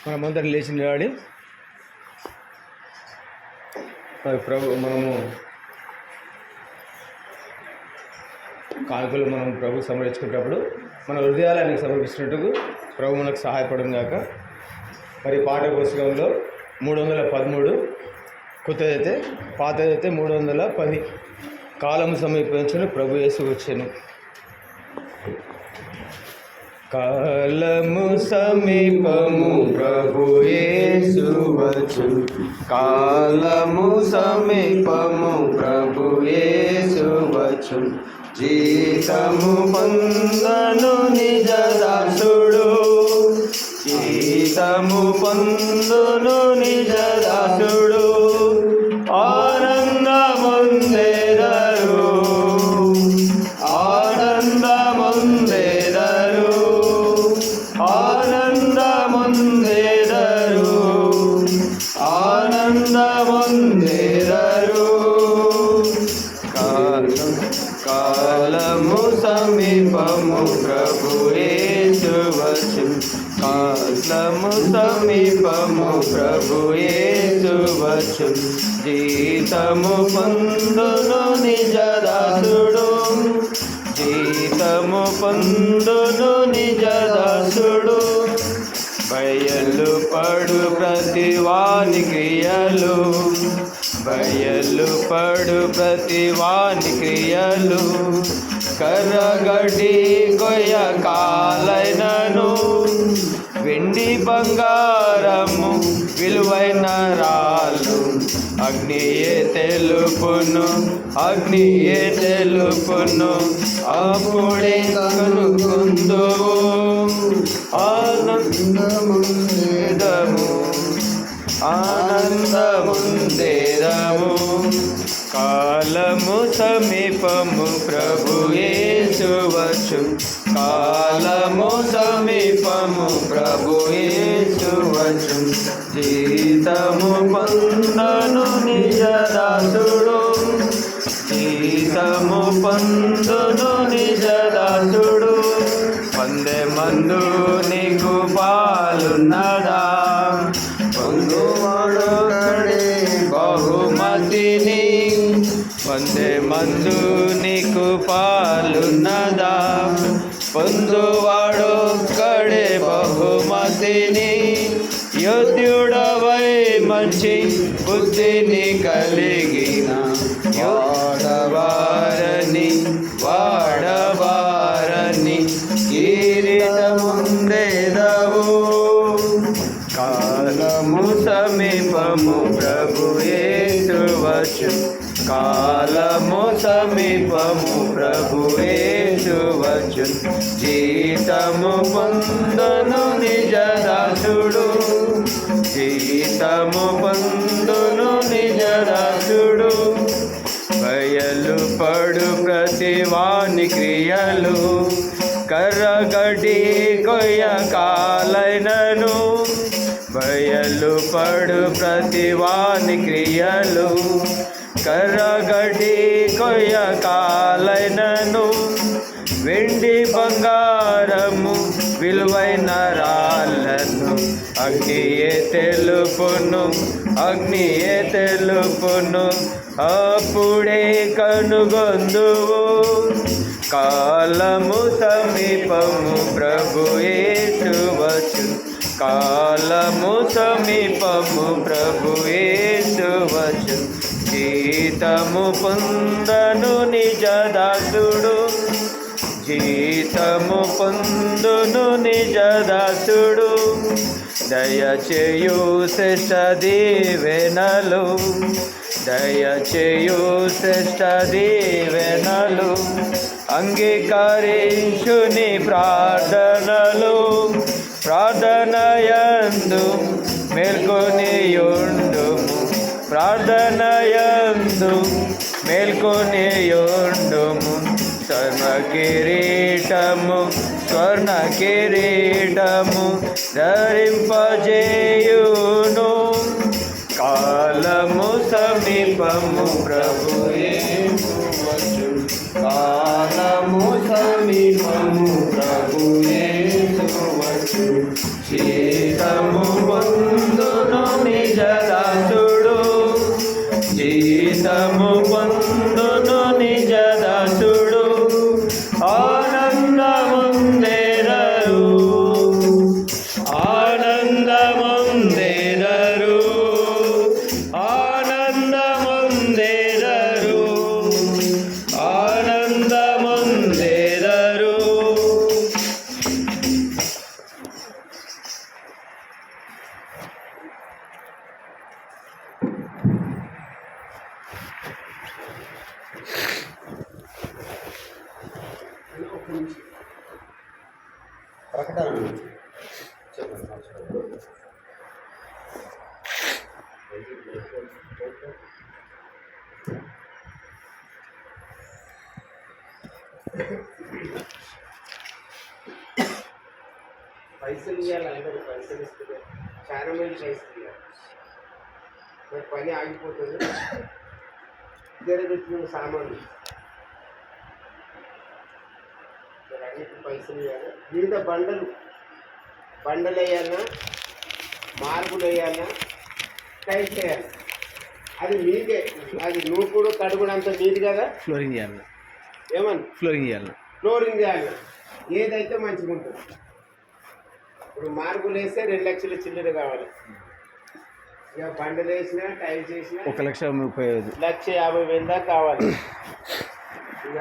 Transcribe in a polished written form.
మనమందరం లేచి నిలబడి మనము కానుకలు మనం ప్రభు సమర్పించుకునేటప్పుడు మన హృదయాలను సమర్పించినట్టుకు ప్రభు మనకు సహాయపడం గాక. మరి పాఠ పుస్తకంలో 313 కొత్తదైతే పాతదైతే 310 కాలము సమీపించను ప్రభు యేసు వచ్చెను. కాలము సమీపము ప్రభు యేసు వచ్చును. కాలము సమీపము ప్రభు యేసు వచ్చును. జీతము పొందను నిజ దాసుడు, జీతము పొందును నిజ దాసుడు. ఆనందముందెదరు, ఆనందముందెదరు, ఆనందముందెదరు, ఆనందముందెదరు. కాలము సమీపము ప్రభు యేసు వచ్చును. కాలము సమీపము ప్రభు యేసు వచ్చును. జీతము పొందును నిజ దాసుడు, జీతము పొందును నిజ దాసుడు. బయలు పడు ప్రతి వాని క్రియలు, బయలు పడు ప్రతి వాని క్రియలు. కర్రగడ్డి కొయ్య కాలైనను, వెండి బంగారము విలువైన రాళ్ళు. అగ్నియే తెలుపును, అగ్నియే తెలుపును, అప్పుడే కనుగొందువు. ఆనందముందెదము, ఆనందముందెదము. కాలము సమీపము ప్రభు యేసు వచ్చును. కాలము సమీపము ప్రభు యేసు వచ్చును. జీతము పొందను నిజ దాసుడు, జీతము పొందును నిజ దాసుడు. పందెమందు నీకు పాలున్నదా, పొందువాడొక్కడే బహుమతిని. పందెమందు నీకు పాలున్నదా, పొందువాడొక్కడే బహుమతిని. యోధ్యుడవై మంచి బుద్ధిని కలిగిన వాడవారని, వాడవారని కిరీటముందెదవు. కాలము సమీపము ప్రభు యేసు వచ్చును. కాలము సమీపము ప్రభు యేసు వచ్చును. జీతము పొందును నిజ దాసుడు, జీతము పొందును నిజ దాసుడు. బయలు పడు ప్రతి వాని క్రియలు, కర్రగడ్డి కొయ్య కాలైనను. బయలు పడు ప్రతి వాని క్రియలు, కర్రగడ్డి కొయ్య కాలైనను. వెండి బంగారము విలువైన రాళ్ళను. అగ్నియే తెలుపును, అగ్నియే తెలుపును, అప్పుడే కనుగొందువు. కాలము సమీపము ప్రభు యేసు వచ్చును. కాలము సమీపము ప్రభు యేసు వచ్చును. జీతము పొందను నిజ దాసుడు, జీతము పొందును నిజ దాసుడు. దయచేయు శ్రేష్ఠ దీవెనలు, దయచేయు శ్రేష్ఠ దీవెనలు. అంగీకరించుని ప్రార్థనలు, ప్రార్థనయందు మేల్కొనియుండుము, ప్రార్థనయందు మేల్కొనియుండుము. స్వర్ణ కిరీటము, స్వర్ణ కిరీటము ధరింపజేయును. కాలము సమీపము ప్రభు యేసు వచ్చును. కాలము సమీపము ప్రభు యేసు వచ్చును. జీతము ఒక్క నిమిషం ప్రకటన పైసలు ఇవ్వాలి, అందరూ పైసలు ఇస్తున్నారు, చాలా మంది పైసలు ఇవ్వాలి, మరి పని ఆగిపోతుంది. ఇద్దరు పెట్టిన సామాన్లు మరి అన్నిటి పైసలు ఇవ్వాలి. వివిధ బండలు వేయాలన్నా, మార్పులు వేయాలన్నా, టైట్ చేయాలి. అది మీదే, అది నూకుడు కడుగుడు అంతా మీది కదా. ఫ్లోరింగ్ చేయాలి, ఏమన్నా ఫ్లోరింగ్ చేయాలి, ఫ్లోరింగ్ చేయాలి, ఏదైతే మంచిగా ఉంటుంది. ఇప్పుడు మార్పులు వేస్తే 2 లక్షల చిల్లర కావాలి. ఇక బండలు వేసినా టైల్స్ వేసినా 1,35,000 1,50,000 దాకా కావాలి. ఇక